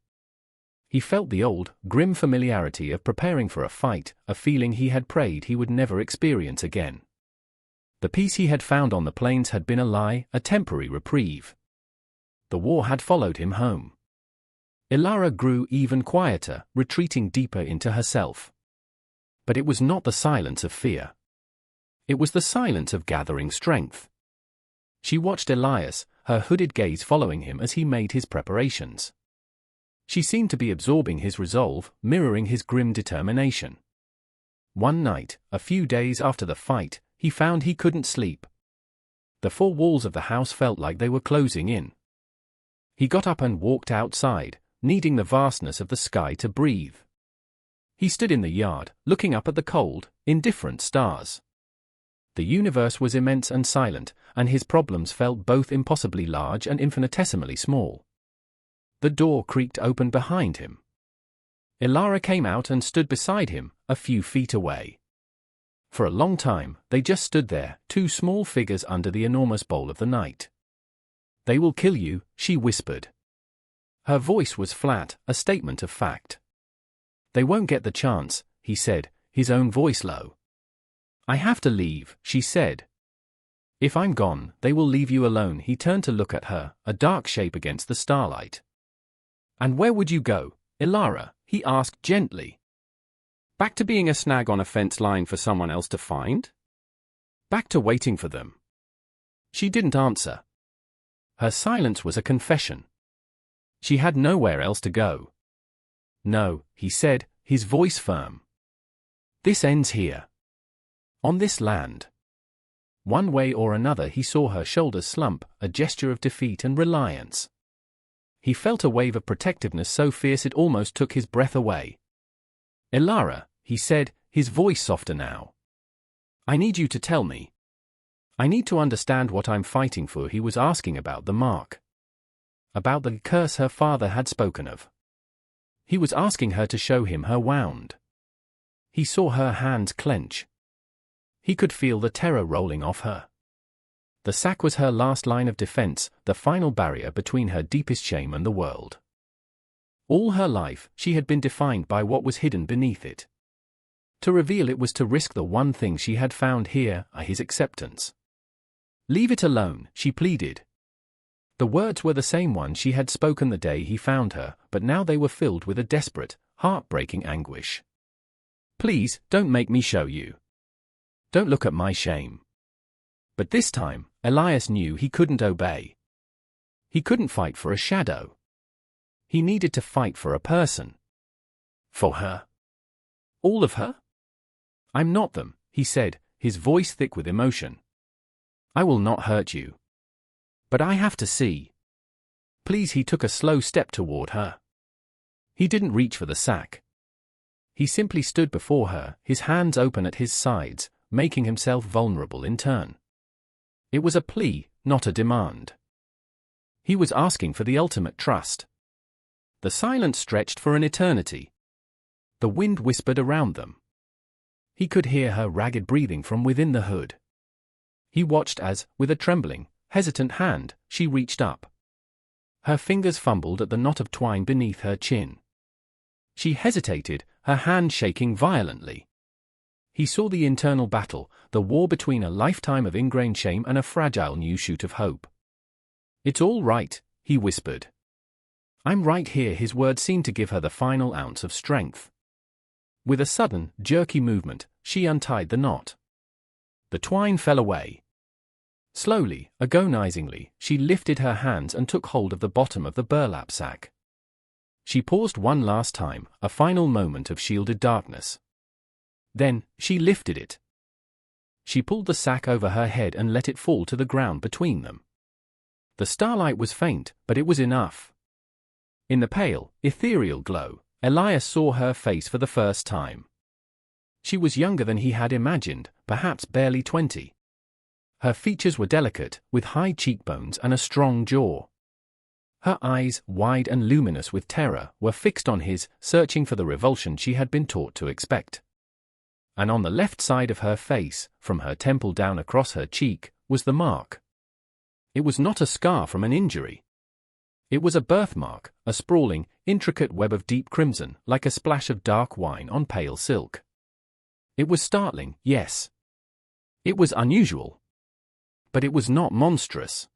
He felt the old, grim familiarity of preparing for a fight, a feeling he had prayed he would never experience again. The peace he had found on the plains had been a lie, a temporary reprieve. The war had followed him home. Ilara grew even quieter, retreating deeper into herself. But it was not the silence of fear. It was the silence of gathering strength. She watched Elias, her hooded gaze following him as he made his preparations. She seemed to be absorbing his resolve, mirroring his grim determination. One night, a few days after the fight, he found he couldn't sleep. The four walls of the house felt like they were closing in. He got up and walked outside, needing the vastness of the sky to breathe. He stood in the yard, looking up at the cold, indifferent stars. The universe was immense and silent, and his problems felt both impossibly large and infinitesimally small. The door creaked open behind him. Ilara came out and stood beside him, a few feet away. For a long time, they just stood there, two small figures under the enormous bowl of the night. "They will kill you," she whispered. Her voice was flat, a statement of fact. "They won't get the chance," he said, his own voice low. "I have to leave," she said. "If I'm gone, they will leave you alone." He turned to look at her, a dark shape against the starlight. "And where would you go, Ilara?" he asked gently. "Back to being a snag on a fence line for someone else to find? Back to waiting for them?" She didn't answer. Her silence was a confession. She had nowhere else to go. "No," he said, his voice firm. "This ends here. On this land." One way or another he saw her shoulders slump, a gesture of defeat and reliance. He felt a wave of protectiveness so fierce it almost took his breath away. "Ilara," he said, his voice softer now. "I need you to tell me. I need to understand what I'm fighting for." He was asking about the mark. About the curse her father had spoken of. He was asking her to show him her wound. He saw her hands clench. He could feel the terror rolling off her. The sack was her last line of defense, the final barrier between her deepest shame and the world. All her life, she had been defined by what was hidden beneath it. To reveal it was to risk the one thing she had found here, his acceptance. "Leave it alone," she pleaded. The words were the same ones she had spoken the day he found her, but now they were filled with a desperate, heartbreaking anguish. "Please, don't make me show you. Don't look at my shame." But this time, Elias knew he couldn't obey. He couldn't fight for a shadow. He needed to fight for a person. For her. All of her? "I'm not them," he said, his voice thick with emotion. "I will not hurt you. But I have to see. Please." He took a slow step toward her. He didn't reach for the sack. He simply stood before her, his hands open at his sides, making himself vulnerable in turn. It was a plea, not a demand. He was asking for the ultimate trust. The silence stretched for an eternity. The wind whispered around them. He could hear her ragged breathing from within the hood. He watched as, with a trembling, hesitant hand, she reached up. Her fingers fumbled at the knot of twine beneath her chin. She hesitated, her hand shaking violently. He saw the internal battle, the war between a lifetime of ingrained shame and a fragile new shoot of hope. "It's all right," he whispered. "I'm right here." His words seemed to give her the final ounce of strength. With a sudden, jerky movement, she untied the knot. The twine fell away. Slowly, agonizingly, she lifted her hands and took hold of the bottom of the burlap sack. She paused one last time, a final moment of shielded darkness. Then, she lifted it. She pulled the sack over her head and let it fall to the ground between them. The starlight was faint, but it was enough. In the pale, ethereal glow, Elias saw her face for the first time. She was younger than he had imagined, perhaps barely 20. Her features were delicate, with high cheekbones and a strong jaw. Her eyes, wide and luminous with terror, were fixed on his, searching for the revulsion she had been taught to expect. And on the left side of her face, from her temple down across her cheek, was the mark. It was not a scar from an injury. It was a birthmark, a sprawling, intricate web of deep crimson, like a splash of dark wine on pale silk. It was startling, yes. It was unusual. But it was not monstrous.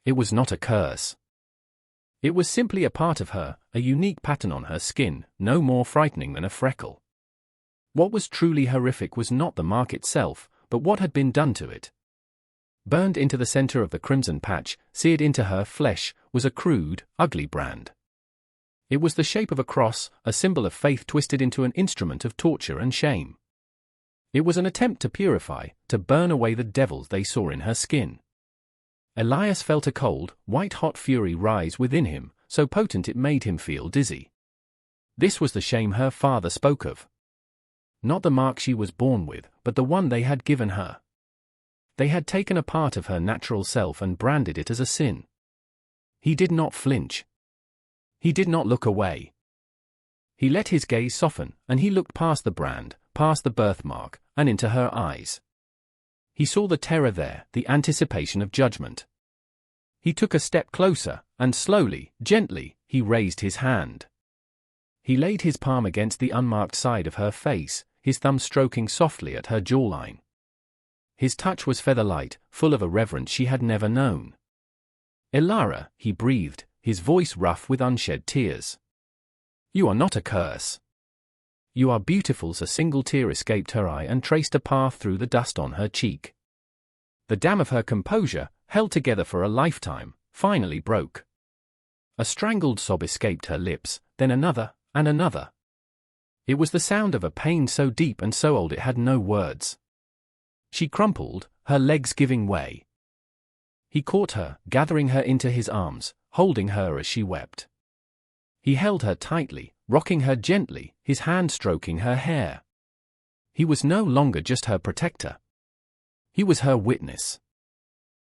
It was not a curse. It was simply a part of her, a unique pattern on her skin, no more frightening than a freckle. What was truly horrific was not the mark itself, but what had been done to it. Burned into the center of the crimson patch, seared into her flesh, was a crude, ugly brand. It was the shape of a cross, a symbol of faith twisted into an instrument of torture and shame. It was an attempt to purify, to burn away the devils they saw in her skin. Elias felt a cold, white-hot fury rise within him, so potent it made him feel dizzy. This was the shame her father spoke of. Not the mark she was born with, but the one they had given her. They had taken a part of her natural self and branded it as a sin. He did not flinch. He did not look away. He let his gaze soften, and he looked past the brand, past the birthmark, and into her eyes. He saw the terror there, the anticipation of judgment. He took a step closer, and slowly, gently, he raised his hand. He laid his palm against the unmarked side of her face, his thumb stroking softly at her jawline. His touch was feather-light, full of a reverence she had never known. "Elara," he breathed, his voice rough with unshed tears. "You are not a curse. You are beautiful." A single tear escaped her eye and traced a path through the dust on her cheek. The dam of her composure, held together for a lifetime, finally broke. A strangled sob escaped her lips, then another, and another. It was the sound of a pain so deep and so old it had no words. She crumpled, her legs giving way. He caught her, gathering her into his arms, holding her as she wept. He held her tightly, rocking her gently, his hand stroking her hair. He was no longer just her protector. He was her witness.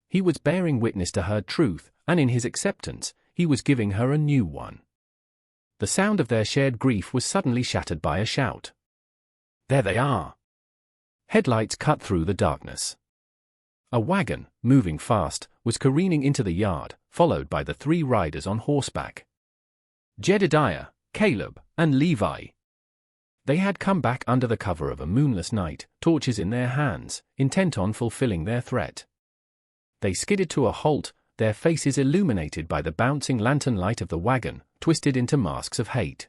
He was bearing witness to her truth, and in his acceptance, he was giving her a new one. The sound of their shared grief was suddenly shattered by a shout. "There they are!" Headlights cut through the darkness. A wagon, moving fast, was careening into the yard, followed by the 3 riders on horseback. Jedediah, Caleb, and Levi. They had come back under the cover of a moonless night, torches in their hands, intent on fulfilling their threat. They skidded to a halt, their faces illuminated by the bouncing lantern light of the wagon, twisted into masks of hate.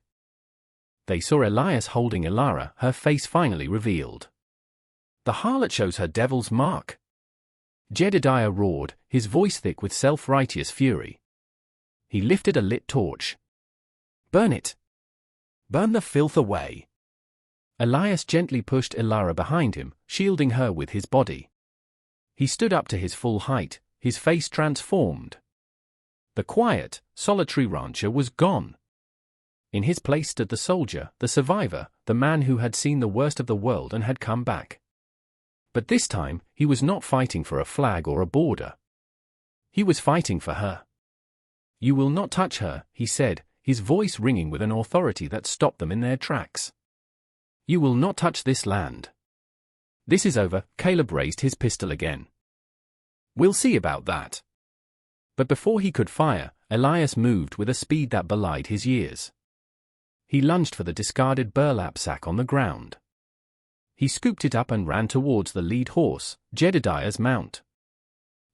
They saw Elias holding Elara, her face finally revealed. "The harlot shows her devil's mark!" Jedediah roared, his voice thick with self-righteous fury. He lifted a lit torch. "Burn it! Burn the filth away!" Elias gently pushed Elara behind him, shielding her with his body. He stood up to his full height, his face transformed. The quiet, solitary rancher was gone. In his place stood the soldier, the survivor, the man who had seen the worst of the world and had come back. But this time, he was not fighting for a flag or a border. He was fighting for her. "You will not touch her," he said, his voice ringing with an authority that stopped them in their tracks. "You will not touch this land. This is over." Caleb raised his pistol again. "We'll see about that." But before he could fire, Elias moved with a speed that belied his years. He lunged for the discarded burlap sack on the ground. He scooped it up and ran towards the lead horse, Jedediah's mount.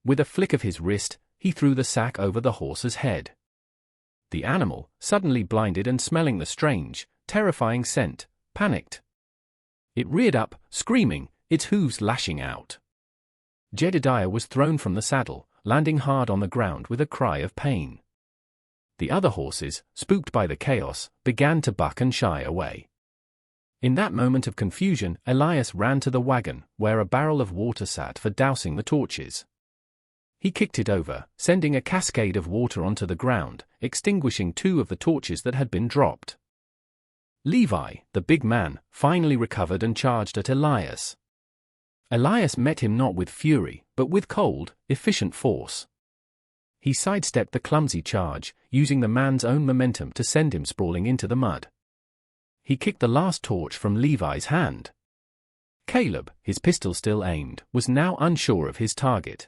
With a flick of his wrist, he threw the sack over the horse's head. The animal, suddenly blinded and smelling the strange, terrifying scent, panicked. It reared up, screaming, its hooves lashing out. Jedediah was thrown from the saddle, landing hard on the ground with a cry of pain. The other horses, spooked by the chaos, began to buck and shy away. In that moment of confusion, Elias ran to the wagon, where a barrel of water sat for dousing the torches. He kicked it over, sending a cascade of water onto the ground, extinguishing 2 of the torches that had been dropped. Levi, the big man, finally recovered and charged at Elias. Elias met him not with fury, but with cold, efficient force. He sidestepped the clumsy charge, using the man's own momentum to send him sprawling into the mud. He kicked the last torch from Levi's hand. Caleb, his pistol still aimed, was now unsure of his target.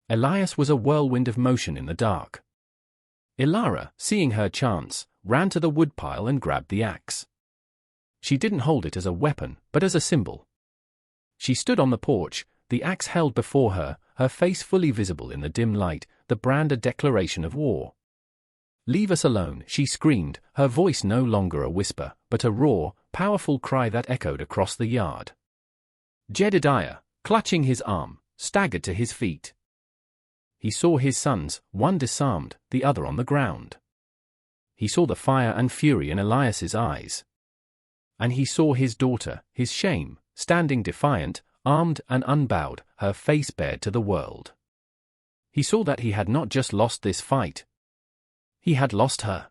Elias was a whirlwind of motion in the dark. Ilara, seeing her chance, ran to the woodpile and grabbed the axe. She didn't hold it as a weapon, but as a symbol. She stood on the porch, the axe held before her, her face fully visible in the dim light, the brand a declaration of war. "Leave us alone," she screamed, her voice no longer a whisper, but a raw, powerful cry that echoed across the yard. Jedediah, clutching his arm, staggered to his feet. He saw his sons, one disarmed, the other on the ground. He saw the fire and fury in Elias's eyes. And he saw his daughter, his shame, standing defiant, armed and unbowed, her face bared to the world. He saw that he had not just lost this fight. He had lost her.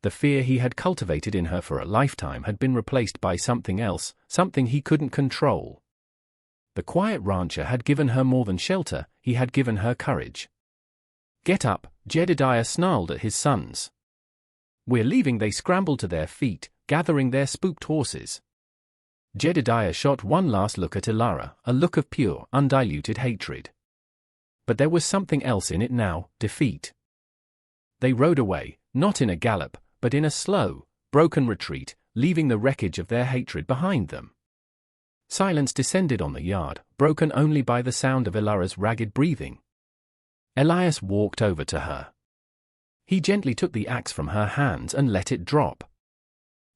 The fear he had cultivated in her for a lifetime had been replaced by something else, something he couldn't control. The quiet rancher had given her more than shelter, he had given her courage. "Get up," Jedediah snarled at his sons. "We're leaving." They scrambled to their feet, gathering their spooked horses. Jedediah shot one last look at Ilara, a look of pure, undiluted hatred. But there was something else in it now, defeat. They rode away, not in a gallop, but in a slow, broken retreat, leaving the wreckage of their hatred behind them. Silence descended on the yard, broken only by the sound of Ilara's ragged breathing. Elias walked over to her. He gently took the axe from her hands and let it drop.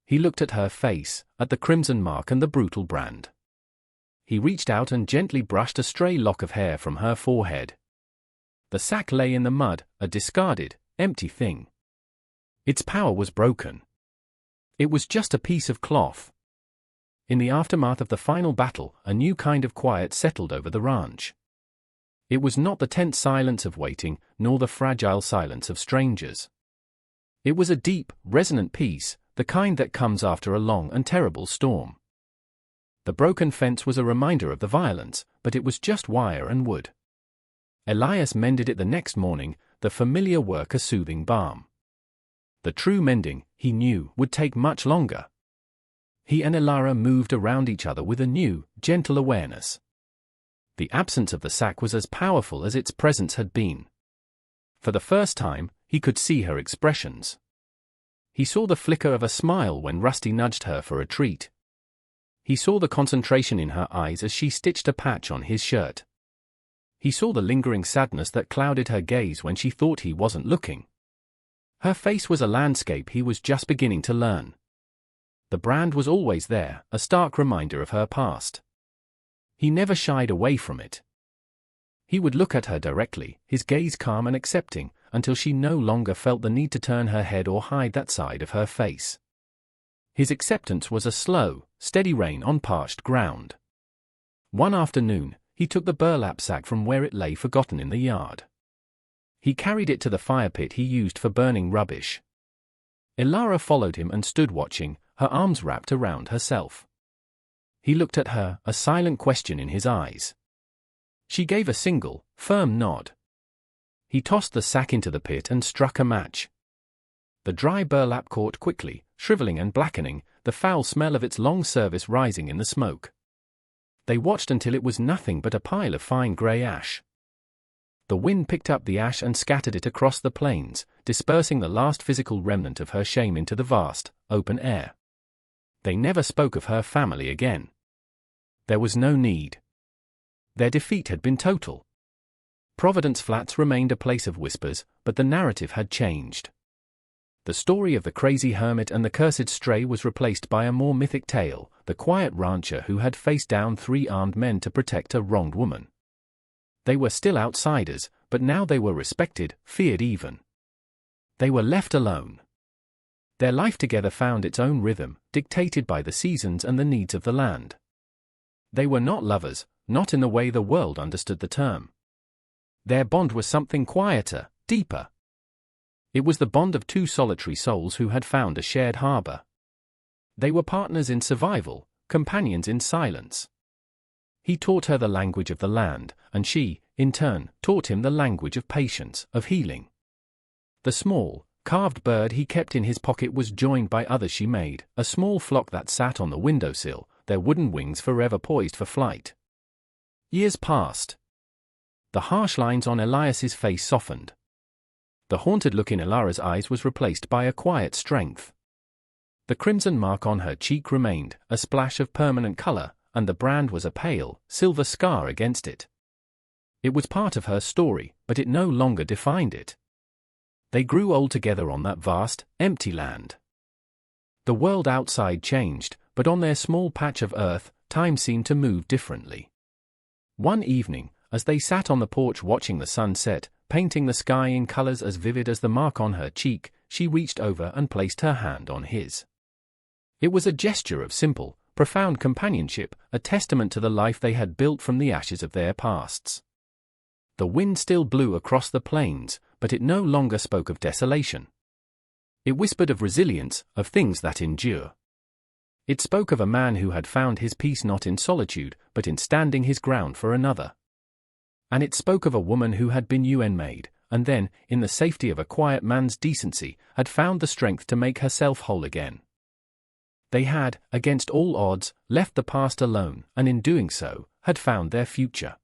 He looked at her face, at the crimson mark and the brutal brand. He reached out and gently brushed a stray lock of hair from her forehead. The sack lay in the mud, a discarded, empty thing. Its power was broken. It was just a piece of cloth. In the aftermath of the final battle, a new kind of quiet settled over the ranch. It was not the tense silence of waiting, nor the fragile silence of strangers. It was a deep, resonant peace, the kind that comes after a long and terrible storm. The broken fence was a reminder of the violence, but it was just wire and wood. Elias mended it the next morning, the familiar work a soothing balm. The true mending, he knew, would take much longer. He and Ilara moved around each other with a new, gentle awareness. The absence of the sack was as powerful as its presence had been. For the first time, he could see her expressions. He saw the flicker of a smile when Rusty nudged her for a treat. He saw the concentration in her eyes as she stitched a patch on his shirt. He saw the lingering sadness that clouded her gaze when she thought he wasn't looking. Her face was a landscape he was just beginning to learn. The brand was always there, a stark reminder of her past. He never shied away from it. He would look at her directly, his gaze calm and accepting, until she no longer felt the need to turn her head or hide that side of her face. His acceptance was a slow, steady rain on parched ground. One afternoon, he took the burlap sack from where it lay forgotten in the yard. He carried it to the fire pit he used for burning rubbish. Ilara followed him and stood watching, her arms wrapped around herself. He looked at her, a silent question in his eyes. She gave a single, firm nod. He tossed the sack into the pit and struck a match. The dry burlap caught quickly, shriveling and blackening, the foul smell of its long service rising in the smoke. They watched until it was nothing but a pile of fine grey ash. The wind picked up the ash and scattered it across the plains, dispersing the last physical remnant of her shame into the vast, open air. They never spoke of her family again. There was no need. Their defeat had been total. Providence Flats remained a place of whispers, but the narrative had changed. The story of the crazy hermit and the cursed stray was replaced by a more mythic tale, the quiet rancher who had faced down 3 armed men to protect a wronged woman. They were still outsiders, but now they were respected, feared even. They were left alone. Their life together found its own rhythm, dictated by the seasons and the needs of the land. They were not lovers, not in the way the world understood the term. Their bond was something quieter, deeper. It was the bond of 2 solitary souls who had found a shared harbor. They were partners in survival, companions in silence. He taught her the language of the land, and she, in turn, taught him the language of patience, of healing. The small, carved bird he kept in his pocket was joined by others she made, a small flock that sat on the windowsill, their wooden wings forever poised for flight. Years passed. The harsh lines on Elias's face softened. The haunted look in Ilara's eyes was replaced by a quiet strength. The crimson mark on her cheek remained, a splash of permanent color, and the brand was a pale, silver scar against it. It was part of her story, but it no longer defined it. They grew old together on that vast, empty land. The world outside changed, but on their small patch of earth, time seemed to move differently. One evening, as they sat on the porch watching the sun set, painting the sky in colors as vivid as the mark on her cheek, she reached over and placed her hand on his. It was a gesture of simple, profound companionship, a testament to the life they had built from the ashes of their pasts. The wind still blew across the plains, but it no longer spoke of desolation. It whispered of resilience, of things that endure. It spoke of a man who had found his peace not in solitude, but in standing his ground for another. And it spoke of a woman who had been UN-made, and then, in the safety of a quiet man's decency, had found the strength to make herself whole again. They had, against all odds, left the past alone, and in doing so, had found their future.